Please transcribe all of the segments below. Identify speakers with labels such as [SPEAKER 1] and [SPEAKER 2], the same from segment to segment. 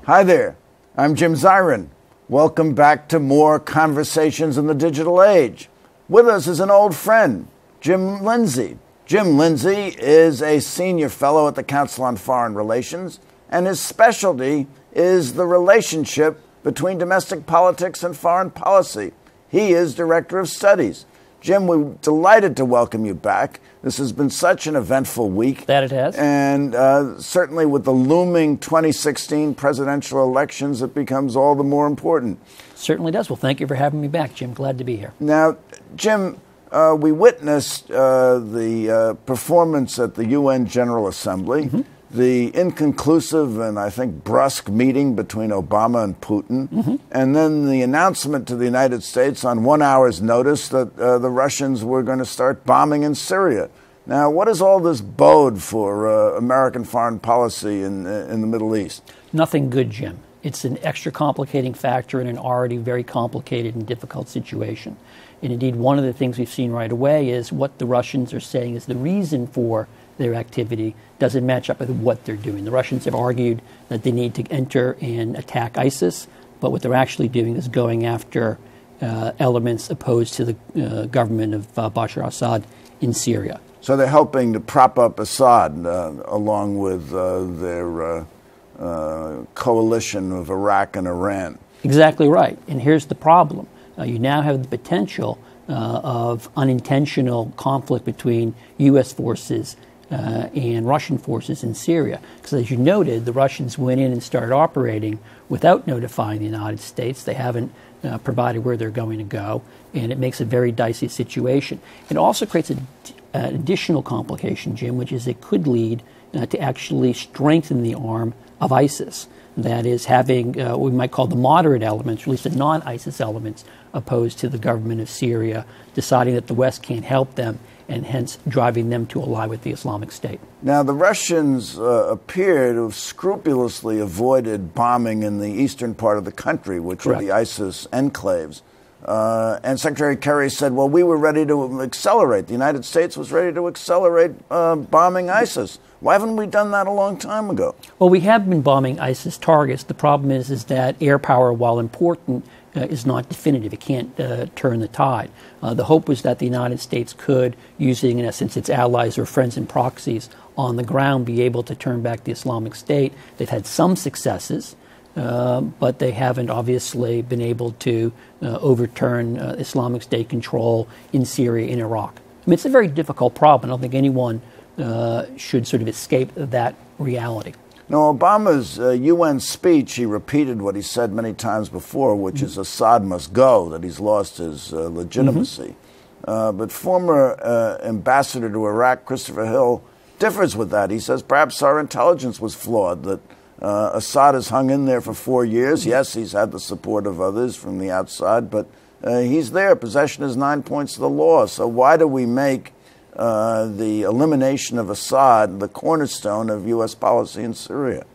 [SPEAKER 1] Hi there, I'm Jim Zirin. Welcome back to more Conversations in the Digital Age. With us is an old friend, Jim Lindsay. Jim Lindsay is a senior fellow at the Council on Foreign Relations, and his specialty is the relationship between domestic politics and foreign policy. He is Director of Studies. Jim, we're delighted to welcome you back. This has been such an eventful week.
[SPEAKER 2] That it has.
[SPEAKER 1] And certainly with the looming 2016 presidential elections, it becomes all the more important.
[SPEAKER 2] Certainly does. Well, thank you for having me back, Jim. Glad to be here.
[SPEAKER 1] Now, Jim, we witnessed the performance at the UN General Assembly, the inconclusive and I think brusque meeting between Obama and Putin, and then the announcement to the United States on 1 hour's notice that the Russians were going to start bombing in Syria. Now, what does all this bode for American foreign policy in the Middle East?
[SPEAKER 2] Nothing good, Jim. It's an extra complicating factor in an already very complicated and difficult situation. And indeed, one of the things we've seen right away is what the Russians are saying is the reason for their activity doesn't match up with what they're doing. The Russians have argued that they need to enter and attack ISIS, but what they're actually doing is going after elements opposed to the government of Bashar Assad in Syria.
[SPEAKER 1] So they're helping to prop up Assad along with their coalition of Iraq and Iran.
[SPEAKER 2] Exactly right. And here's the problem. You now have the potential of unintentional conflict between U.S. forces and Russian forces in Syria. Because as you noted, the Russians went in and started operating without notifying the United States. They haven't provided where they're going to go, and it makes a very dicey situation. It also creates an additional complication, Jim, which is it could lead to actually strengthen the arm of ISIS. That is, having what we might call the moderate elements, or at least the non-ISIS elements, opposed to the government of Syria, deciding that the West can't help them, and hence driving them to ally with the Islamic State. Now,
[SPEAKER 1] the Russians appear to have scrupulously avoided bombing in the eastern part of the country, which
[SPEAKER 2] Correct.
[SPEAKER 1] are the ISIS enclaves. And Secretary Kerry said, well, we were ready to accelerate. The United States was ready to accelerate bombing ISIS. Why haven't we done that a long time ago?
[SPEAKER 2] Well, we have been bombing ISIS targets. The problem is that air power, while important, is not definitive. It can't turn the tide. The hope was that the United States could, using, in essence, its allies or friends and proxies on the ground, be able to turn back the Islamic State. They've had some successes, but they haven't obviously been able to overturn Islamic State control in Syria and Iraq. I mean, it's a very difficult problem. I don't think anyone should sort of escape that reality.
[SPEAKER 1] Now, Obama's UN speech, he repeated what he said many times before, which is Assad must go, that he's lost his legitimacy. But former ambassador to Iraq, Christopher Hill, differs with that. He says perhaps our intelligence was flawed, that Assad has hung in there for 4 years. Yes, he's had the support of others from the outside, but he's there. Possession is 9 points of the law. So why do we make the elimination of Assad the cornerstone of U.S. policy in Syria?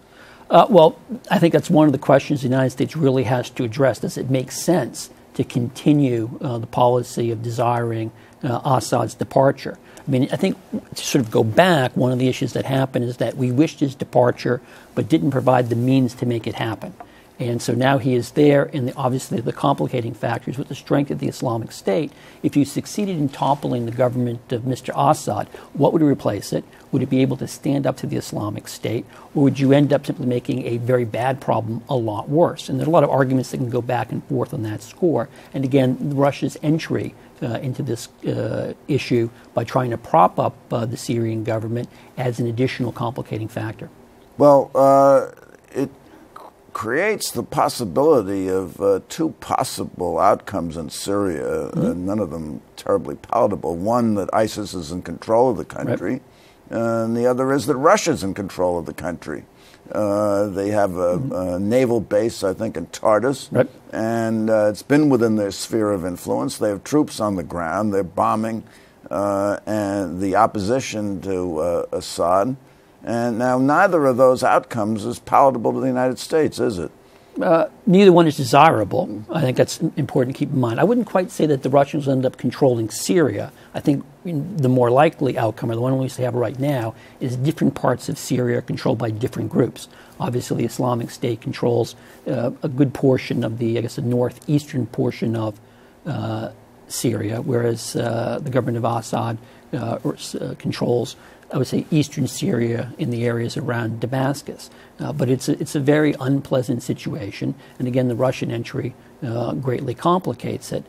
[SPEAKER 2] Well, I think that's one of the questions the United States really has to address. Does it make sense to continue the policy of desiring Assad's departure? I mean, I think to sort of go back, one of the issues that happened is that we wished his departure but didn't provide the means to make it happen. And so now he is there, and obviously the complicating factors with the strength of the Islamic State. If you succeeded in toppling the government of Mr. Assad, what would replace it? Would it be able to stand up to the Islamic State, or would you end up simply making a very bad problem a lot worse? And there are a lot of arguments that can go back and forth on that score. And again, Russia's entry into this issue by trying to prop up the Syrian government adds an additional complicating factor.
[SPEAKER 1] Well, it creates the possibility of two possible outcomes in Syria, none of them terribly palatable. One, that ISIS is in control of the country, and the other is that Russia's in control of the country. They have a naval base, I think, in Tartus,
[SPEAKER 2] right.
[SPEAKER 1] And it's been within their sphere of influence. They have troops on the ground. They're bombing and the opposition to Assad. And now neither of those outcomes is palatable to the United States, is it?
[SPEAKER 2] Neither one is desirable. I think that's important to keep in mind. I wouldn't quite say that the Russians end up controlling Syria. I think the more likely outcome, or the one we have right now, is different parts of Syria are controlled by different groups. Obviously, the Islamic State controls a good portion of the northeastern portion of Syria, whereas the government of Assad controls, I would say, eastern Syria in the areas around Damascus. But it's a very unpleasant situation. And again, the Russian entry greatly complicates it.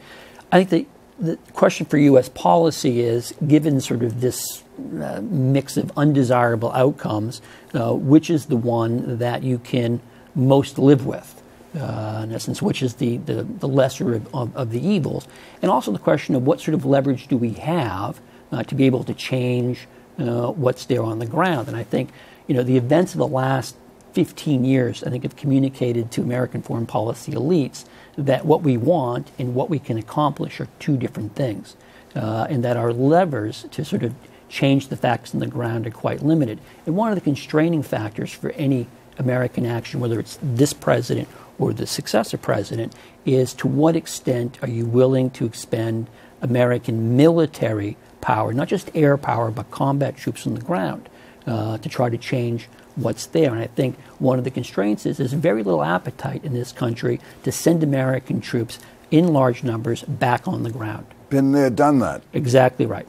[SPEAKER 2] I think the question for U.S. policy is, given sort of this mix of undesirable outcomes, which is the one that you can most live with? In essence, which is the lesser of the evils? And also the question of what sort of leverage do we have to be able to change what's there on the ground. And I think, the events of the last 15 years, I think, have communicated to American foreign policy elites that what we want and what we can accomplish are two different things, and that our levers to sort of change the facts on the ground are quite limited. And one of the constraining factors for any American action, whether it's this president or the successor president, is to what extent are you willing to expend American military power, not just air power, but combat troops on the ground, to try to change what's there. And I think one of the constraints is there's very little appetite in this country to send American troops in large numbers back on the ground.
[SPEAKER 1] Been there, done that.
[SPEAKER 2] Exactly right.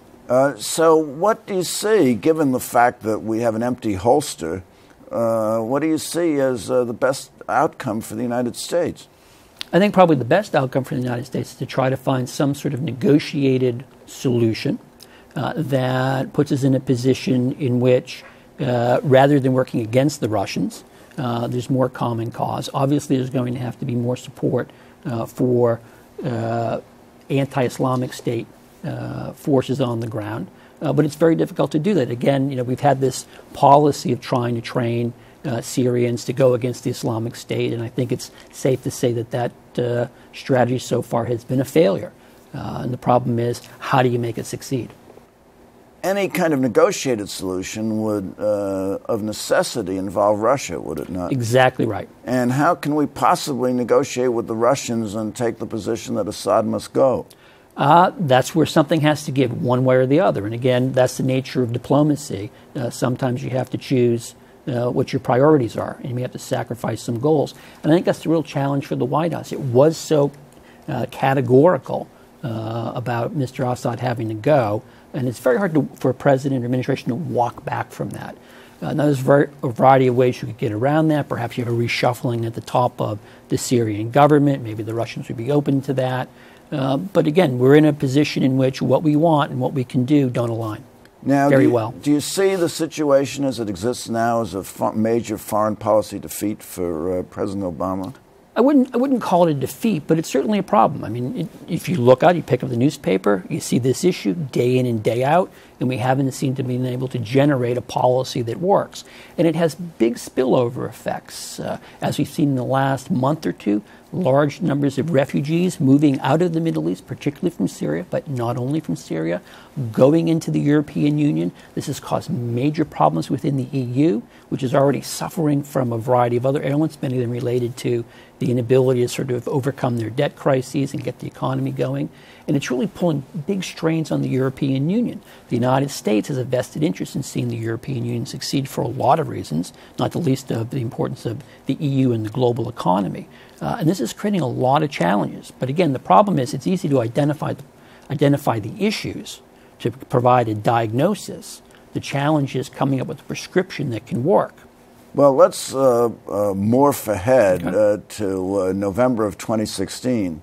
[SPEAKER 1] So what do you see, given the fact that we have an empty holster, what do you see as the best outcome for the United States?
[SPEAKER 2] I think probably the best outcome for the United States is to try to find some sort of negotiated solution that puts us in a position in which, rather than working against the Russians, there's more common cause. Obviously, there's going to have to be more support for anti-Islamic State forces on the ground. But it's very difficult to do that. Again, we've had this policy of trying to train Syrians to go against the Islamic State, and I think it's safe to say that strategy so far has been a failure. And the problem is, how do you make it succeed?
[SPEAKER 1] Any kind of negotiated solution would, of necessity, involve Russia, would it not?
[SPEAKER 2] Exactly right.
[SPEAKER 1] And how can we possibly negotiate with the Russians and take the position that Assad must go?
[SPEAKER 2] That's where something has to give, one way or the other. And again, that's the nature of diplomacy. Sometimes you have to choose what your priorities are, and you may have to sacrifice some goals. And I think that's the real challenge for the White House. It was so categorical about Mr. Assad having to go, and it's very hard for a president or administration to walk back from that. Now, there's a variety of ways you could get around that. Perhaps you have a reshuffling at the top of the Syrian government. Maybe the Russians would be open to that. But again, we're in a position in which what we want and what we can do don't align
[SPEAKER 1] now,
[SPEAKER 2] very well.
[SPEAKER 1] Do you see the situation as it exists now as a major foreign policy defeat for President Obama?
[SPEAKER 2] I wouldn't call it a defeat, but it's certainly a problem. I mean, if you look out, you pick up the newspaper, you see this issue day in and day out, and we haven't seemed to be able to generate a policy that works. And it has big spillover effects. As we've seen in the last month or two, large numbers of refugees moving out of the Middle East, particularly from Syria, but not only from Syria, going into the European Union. This has caused major problems within the EU, which is already suffering from a variety of other ailments, many of them related to the inability to sort of overcome their debt crises and get the economy going. And it's really pulling big strains on the European Union. The United States has a vested interest in seeing the European Union succeed for a lot of reasons, not the least of the importance of the EU and the global economy. And this is creating a lot of challenges. But again, the problem is it's easy to identify the issues, to provide a diagnosis. The challenge is coming up with a prescription that can work.
[SPEAKER 1] Well, let's morph ahead to November of 2016.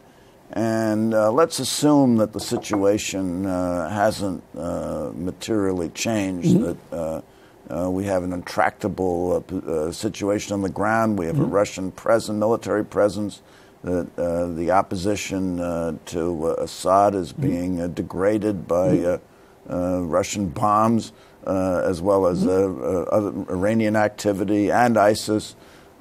[SPEAKER 1] And let's assume that the situation hasn't materially changed, that we have an intractable situation on the ground. We have a Russian military presence, that the opposition to Assad is being degraded by Russian bombs. as well as other Iranian activity and ISIS.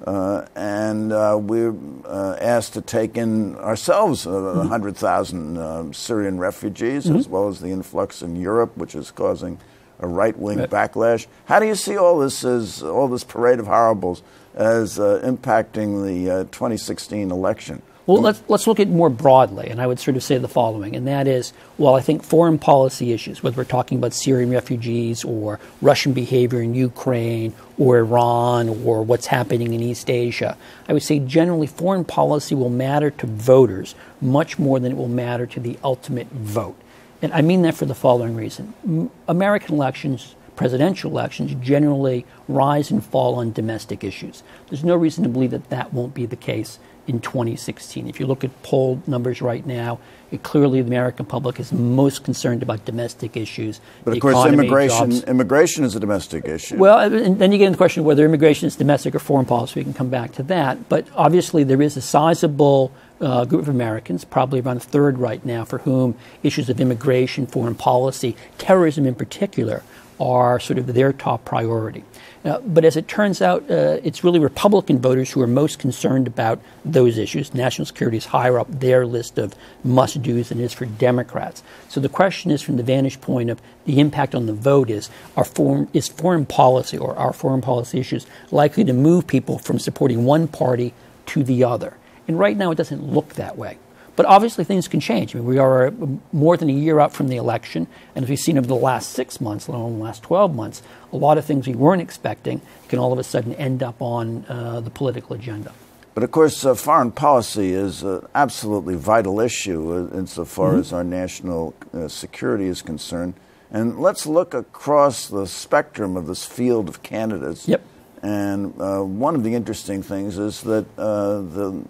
[SPEAKER 1] And we're asked to take in ourselves 100,000 Syrian refugees, as well as the influx in Europe, which is causing a right-wing backlash. How do you see all this parade of horribles as impacting the 2016 election?
[SPEAKER 2] Well, let's look at it more broadly, and I would sort of say the following, and that is, well, I think foreign policy issues, whether we're talking about Syrian refugees or Russian behavior in Ukraine or Iran or what's happening in East Asia, I would say generally foreign policy will matter to voters much more than it will matter to the ultimate vote. And I mean that for the following reason. American elections, presidential elections, generally rise and fall on domestic issues. There's no reason to believe that that won't be the case in 2016. If you look at poll numbers right now, clearly the American public is most concerned about domestic issues.
[SPEAKER 1] But of course, immigration is a domestic issue.
[SPEAKER 2] Well, and then you get into the question of whether immigration is domestic or foreign policy. We can come back to that. But obviously there is a sizable group of Americans, probably around a third right now, for whom issues of immigration, foreign policy, terrorism in particular, are sort of their top priority. But as it turns out, it's really Republican voters who are most concerned about those issues. National security is higher up their list of must-dos than it is for Democrats. So the question is, from the vantage point of the impact on the vote, is foreign policy or our foreign policy issues likely to move people from supporting one party to the other? And right now it doesn't look that way. But obviously things can change. I mean, we are more than a year out from the election, and as we've seen over the last 6 months, let alone the last 12 months, a lot of things we weren't expecting can all of a sudden end up on the political agenda.
[SPEAKER 1] But of course, foreign policy is an absolutely vital issue insofar as our national security is concerned. And let's look across the spectrum of this field of candidates.
[SPEAKER 2] Yep.
[SPEAKER 1] And one of the interesting things is that the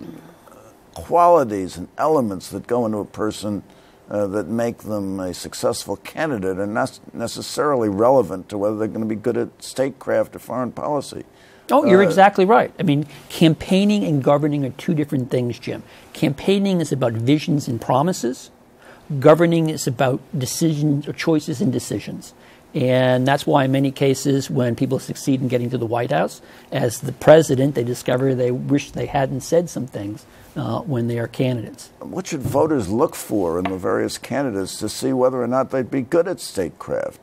[SPEAKER 1] qualities and elements that go into a person that make them a successful candidate are not necessarily relevant to whether they're going to be good at statecraft or foreign policy.
[SPEAKER 2] Oh, you're exactly right. I mean, campaigning and governing are two different things, Jim. Campaigning is about visions and promises. Governing is about decisions or choices and decisions. And that's why in many cases when people succeed in getting to the White House, as the president, they discover they wish they hadn't said some things when they are candidates.
[SPEAKER 1] What should voters look for in the various candidates to see whether or not they'd be good at statecraft?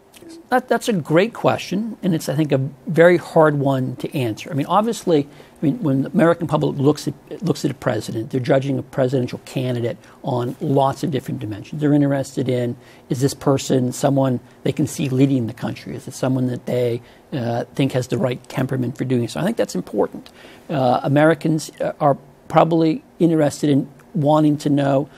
[SPEAKER 2] That's a great question, and it's, I think, a very hard one to answer. I mean, obviously, when the American public looks at a president, they're judging a presidential candidate on lots of different dimensions. They're interested in, is this person someone they can see leading the country? Is it someone that they think has the right temperament for doing so? I think that's important. Americans are probably interested in wanting to know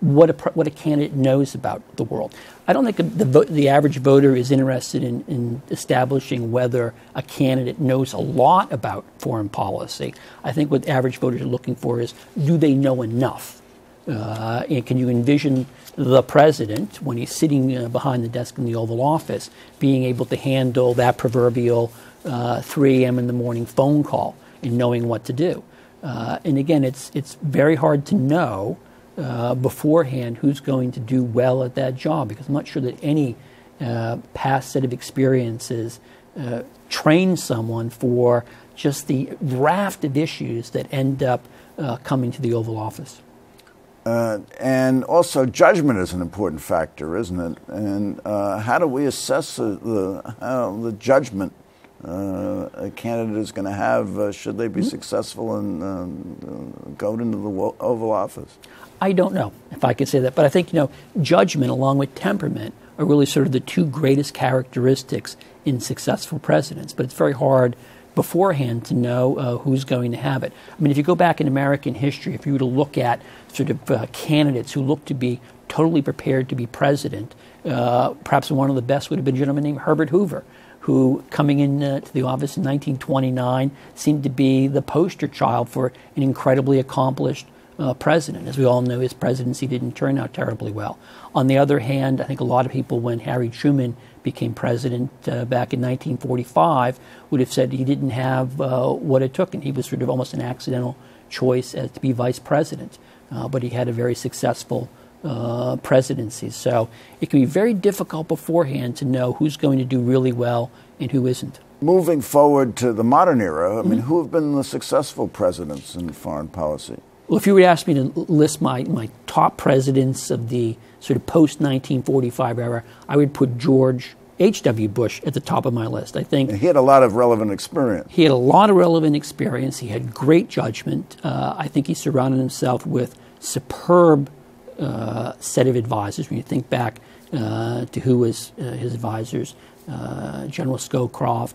[SPEAKER 2] what a candidate knows about the world. I don't think the average voter is interested in establishing whether a candidate knows a lot about foreign policy. I think what average voters are looking for is, do they know enough? And can you envision the president, when he's sitting behind the desk in the Oval Office, being able to handle that proverbial 3 a.m. in the morning phone call and knowing what to do? And again, it's very hard to know beforehand who's going to do well at that job, because I'm not sure that any past set of experiences train someone for just the raft of issues that end up coming to the Oval Office.
[SPEAKER 1] And also judgment is an important factor, isn't it? And how do we assess the judgment a candidate is going to have should they be successful and go into the Oval Office?
[SPEAKER 2] I don't know if I could say that, but I think, judgment along with temperament are really sort of the two greatest characteristics in successful presidents. But it's very hard beforehand to know who's going to have it. I mean, if you go back in American history, if you were to look at sort of candidates who looked to be totally prepared to be president, perhaps one of the best would have been a gentleman named Herbert Hoover, who, coming in to the office in 1929, seemed to be the poster child for an incredibly accomplished president. As we all know, his presidency didn't turn out terribly well. On the other hand, I think a lot of people, when Harry Truman became president back in 1945, would have said he didn't have what it took, and he was sort of almost an accidental choice as to be vice president. But he had a very successful presidencies. So it can be very difficult beforehand to know who's going to do really well and who isn't.
[SPEAKER 1] Moving forward to the modern era, I mean, who have been the successful presidents in foreign policy?
[SPEAKER 2] Well, if you were to ask me to list my top presidents of the sort of post-1945 era, I would put George H.W. Bush at the top of my list. I think
[SPEAKER 1] he had a lot of relevant experience.
[SPEAKER 2] He had a lot of relevant experience. He had great judgment. I think he surrounded himself with superb set of advisors. When you think back to who was his advisors, General Scowcroft,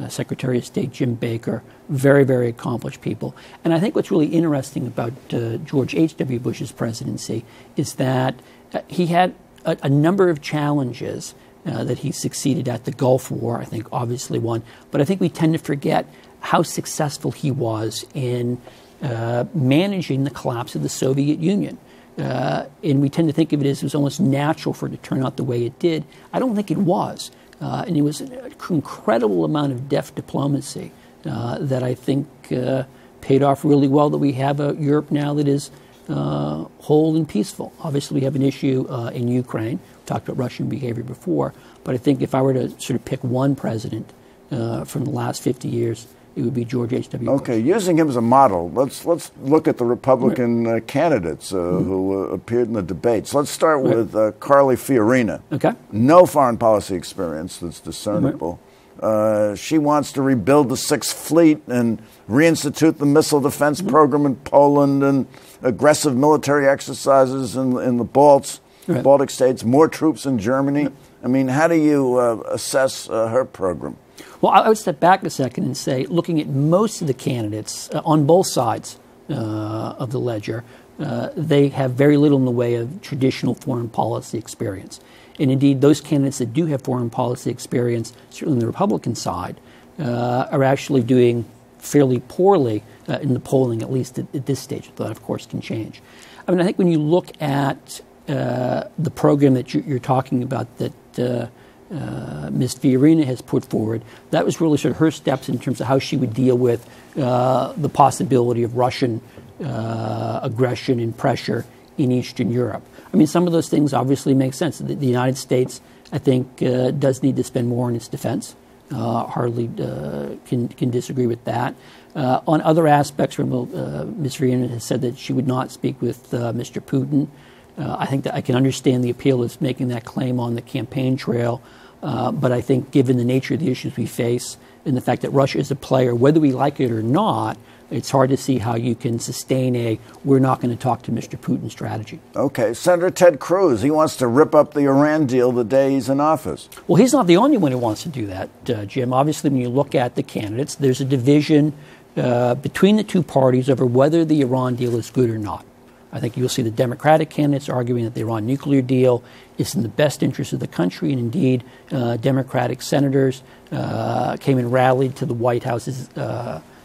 [SPEAKER 2] Secretary of State Jim Baker, very, very accomplished people. And I think what's really interesting about George H.W. Bush's presidency is that he had a number of challenges that he succeeded at. The Gulf War, I think, obviously one. But I think we tend to forget how successful he was in managing the collapse of the Soviet Union. And we tend to think of it as it was almost natural for it to turn out the way it did. I don't think it was. And it was an incredible amount of deft diplomacy that I think paid off really well, that we have a Europe now that is whole and peaceful. Obviously, we have an issue in Ukraine. We talked about Russian behavior before. But I think if I were to sort of pick one president from the last 50 years, it would be George H.W. Bush.
[SPEAKER 1] Okay, using him as a model, let's look at the Republican candidates who appeared in the debates. Let's start with Carly Fiorina.
[SPEAKER 2] Okay.
[SPEAKER 1] No foreign policy experience that's discernible. She wants to rebuild the Sixth Fleet and reinstitute the missile defense program in Poland and aggressive military exercises in the Baltic states, more troops in Germany. I mean, how do you assess her program?
[SPEAKER 2] Well, I would step back a second and say, looking at most of the candidates on both sides of the ledger, they have very little in the way of traditional foreign policy experience. And indeed, those candidates that do have foreign policy experience, certainly on the Republican side, are actually doing fairly poorly in the polling, at least at this stage. That, of course, can change. I mean, I think when you look at the program that you're talking about that Ms. Fiorina has put forward, that was really sort of her steps in terms of how she would deal with the possibility of Russian aggression and pressure in Eastern Europe. I mean, some of those things obviously make sense. The United States, I think, does need to spend more on its defense. Hardly can disagree with that. On other aspects, Ms. Fiorina has said that she would not speak with Mr. Putin. I think that I can understand the appeal of making that claim on the campaign trail, but I think given the nature of the issues we face and the fact that Russia is a player, whether we like it or not, it's hard to see how you can sustain a we're not going to talk to Mr. Putin strategy.
[SPEAKER 1] Okay. Senator Ted Cruz, he wants to rip up the Iran deal the day he's in office.
[SPEAKER 2] Well, he's not the only one who wants to do that, Jim. Obviously, when you look at the candidates, there's a division between the two parties over whether the Iran deal is good or not. I think you'll see the Democratic candidates arguing that the Iran nuclear deal is in the best interest of the country, and indeed Democratic senators came and rallied to the White House's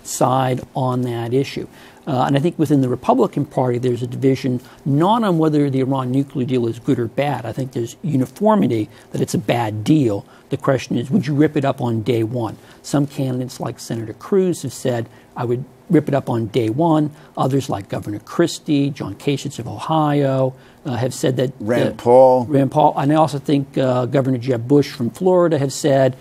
[SPEAKER 2] side on that issue. And I think within the Republican Party, there's a division not on whether the Iran nuclear deal is good or bad. I think there's uniformity that it's a bad deal. The question is, would you rip it up on day one? Some candidates, like Senator Cruz, have said, I would rip it up on day one. Others, like Governor Christie, John Kasich of Ohio, have said that...
[SPEAKER 1] Rand Paul.
[SPEAKER 2] And I also think Governor Jeb Bush from Florida have said,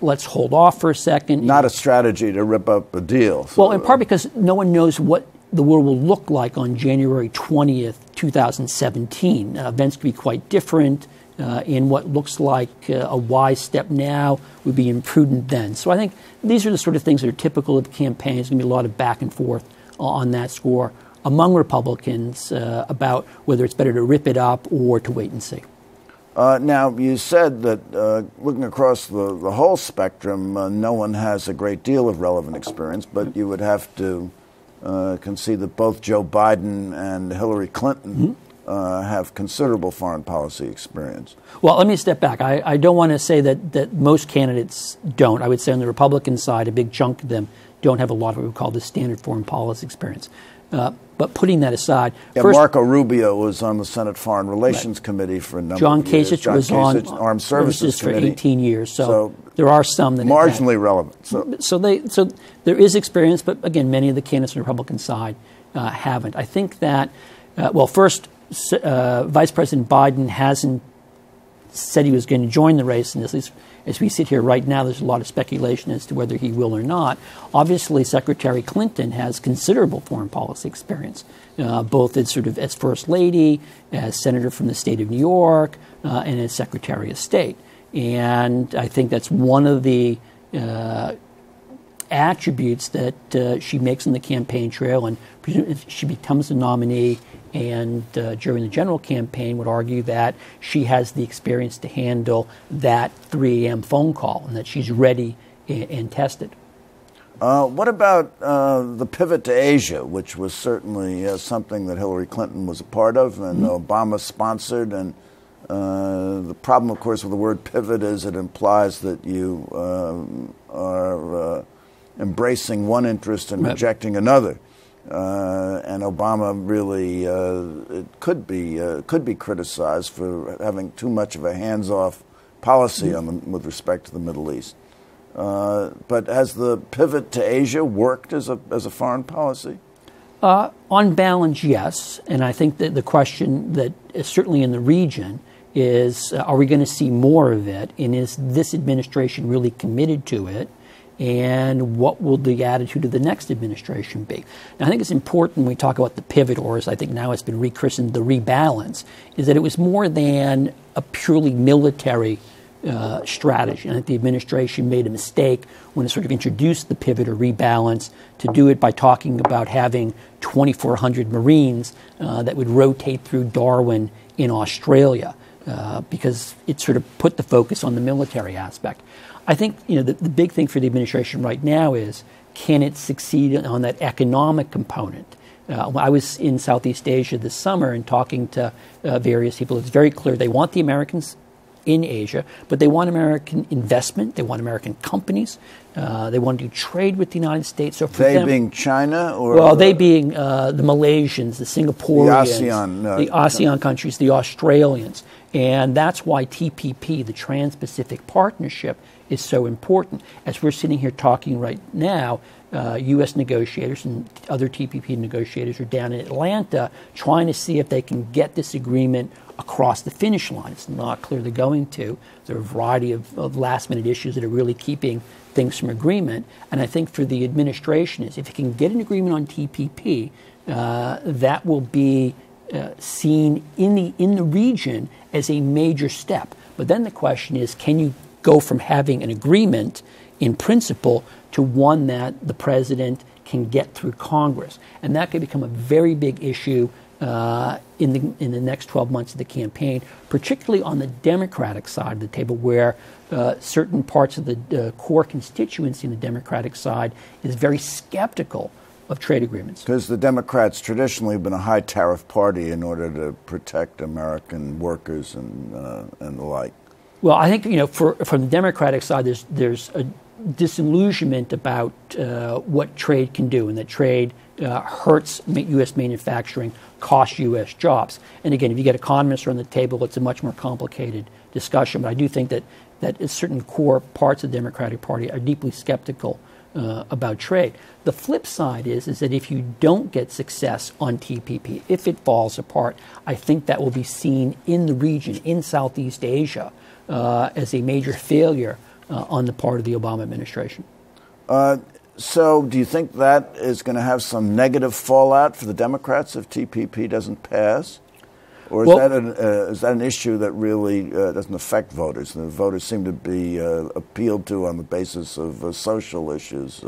[SPEAKER 2] let's hold off for a second.
[SPEAKER 1] Not a strategy to rip up a deal. So,
[SPEAKER 2] well, in part because no one knows what the world will look like on January 20th, 2017. Events could be quite different. In what looks like a wise step now would be imprudent then. So I think these are the sort of things that are typical of campaigns. There's going to be a lot of back and forth on that score among Republicans about whether it's better to rip it up or to wait and see.
[SPEAKER 1] Now, you said that looking across the whole spectrum, no one has a great deal of relevant experience, but you would have to concede that both Joe Biden and Hillary Clinton have considerable foreign policy experience.
[SPEAKER 2] Well, let me step back. I don't want to say that most candidates don't. I would say on the Republican side, a big chunk of them don't have a lot of what we call the standard foreign policy experience. But putting that aside, first,
[SPEAKER 1] Marco Rubio was on the Senate Foreign Relations Committee for a number of years.
[SPEAKER 2] John Kasich was on
[SPEAKER 1] Armed Services
[SPEAKER 2] for
[SPEAKER 1] Committee.
[SPEAKER 2] 18 years. So there are some that
[SPEAKER 1] marginally relevant.
[SPEAKER 2] So there is experience, but again, many of the candidates on the Republican side haven't. I think that, well, first, Vice President Biden hasn't said he was going to join the race, and at least as we sit here right now, there's a lot of speculation as to whether he will or not. Obviously, Secretary Clinton has considerable foreign policy experience, both as as First Lady, as Senator from the state of New York, and as Secretary of State. And I think that's one of the attributes that she makes in the campaign trail, and if she becomes the nominee and during the general campaign would argue that she has the experience to handle that 3 a.m. phone call and that she's ready and tested.
[SPEAKER 1] What about the pivot to Asia, which was certainly something that Hillary Clinton was a part of and Obama sponsored? And the problem, of course, with the word pivot is it implies that you are embracing one interest and rejecting another. And Obama really could be criticized for having too much of a hands-off policy with respect to the Middle East. But has the pivot to Asia worked as a foreign policy?
[SPEAKER 2] On balance, yes. And I think that the question that is certainly in the region is, are we going to see more of it? And is this administration really committed to it? And what will the attitude of the next administration be? Now, I think it's important when we talk about the pivot, or as I think now it's been rechristened, the rebalance, is that it was more than a purely military strategy. I think the administration made a mistake when it sort of introduced the pivot or rebalance to do it by talking about having 2,400 Marines that would rotate through Darwin in Australia, because it sort of put the focus on the military aspect. I think the big thing for the administration right now is, can it succeed on that economic component? I was in Southeast Asia this summer and talking to various people. It's very clear they want the Americans in Asia, but they want American investment. They want American companies. They want to do trade with the United States. So for them,
[SPEAKER 1] being China, or
[SPEAKER 2] they being the Malaysians, the Singaporeans, the ASEAN countries, the Australians, and that's why TPP, the Trans-Pacific Partnership, is so important. As we're sitting here talking right now, U.S. negotiators and other TPP negotiators are down in Atlanta trying to see if they can get this agreement across the finish line. It's not clear they're going to. There are a variety of last-minute issues that are really keeping things from agreement. And I think for the administration is, if it can get an agreement on TPP, that will be seen in the region as a major step. But then the question is, can you go from having an agreement in principle to one that the president can get through Congress? And that could become a very big issue in the next 12 months of the campaign, particularly on the Democratic side of the table, where certain parts of the core constituency in the Democratic side is very skeptical of trade agreements.
[SPEAKER 1] Because the Democrats traditionally have been a high tariff party in order to protect American workers and the like.
[SPEAKER 2] Well, I think from the Democratic side, there's a disillusionment about what trade can do, and that trade hurts U.S. manufacturing, costs U.S. jobs. And again, if you get economists around the table, it's a much more complicated discussion. But I do think that certain core parts of the Democratic Party are deeply skeptical about trade. The flip side is that if you don't get success on TPP, if it falls apart, I think that will be seen in the region, in Southeast Asia, as a major failure on the part of the Obama administration.
[SPEAKER 1] So do you think that is going to have some negative fallout for the Democrats if TPP doesn't pass? Or is that an issue that really doesn't affect voters? The voters seem to be appealed to on the basis of social issues,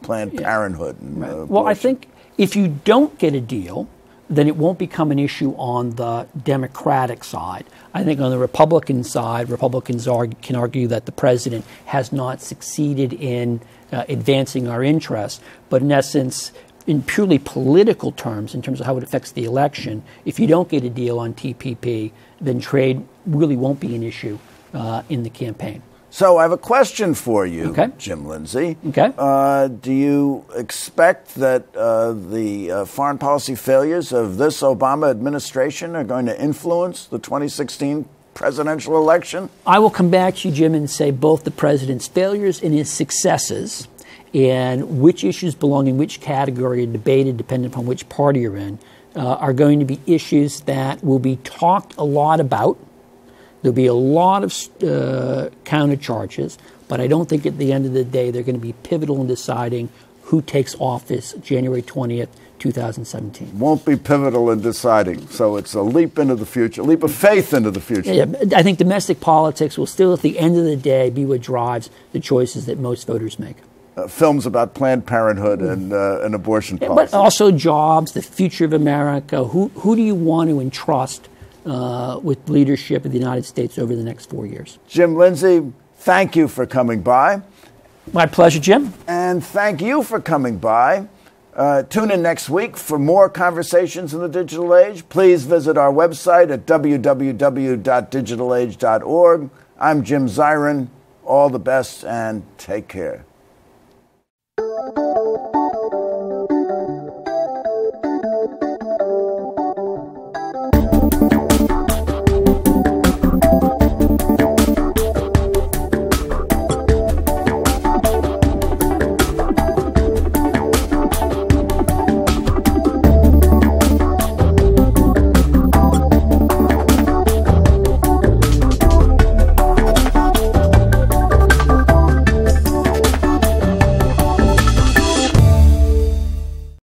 [SPEAKER 1] Planned Parenthood. And,
[SPEAKER 2] well, I think if you don't get a deal, then it won't become an issue on the Democratic side. I think on the Republican side, Republicans can argue that the president has not succeeded in advancing our interests. But in essence, in purely political terms, in terms of how it affects the election, if you don't get a deal on TPP, then trade really won't be an issue in the campaign.
[SPEAKER 1] So I have a question for you,
[SPEAKER 2] okay,
[SPEAKER 1] Jim Lindsay.
[SPEAKER 2] Okay.
[SPEAKER 1] Do you expect that the foreign policy failures of this Obama administration are going to influence the 2016 presidential election?
[SPEAKER 2] I will come back to you, Jim, and say both the president's failures and his successes, and which issues belong in which category are debated depending upon which party you're in. are going to be issues that will be talked a lot about. There'll be a lot of counter charges, but I don't think at the end of the day they're going to be pivotal in deciding who takes office January 20th, 2017.
[SPEAKER 1] Won't be pivotal in deciding. So it's a leap into the future, a leap of faith into the future.
[SPEAKER 2] Yeah, I think domestic politics will still, at the end of the day, be what drives the choices that most voters make.
[SPEAKER 1] Films about Planned Parenthood and abortion policy.
[SPEAKER 2] But also jobs, the future of America. Who do you want to entrust with leadership of the United States over the next 4 years?
[SPEAKER 1] Jim Lindsay, thank you for coming by.
[SPEAKER 2] My pleasure, Jim.
[SPEAKER 1] And thank you for coming by. Tune in next week for more conversations in the digital age. Please visit our website at www.digitalage.org. I'm Jim Zirin. All the best and take care.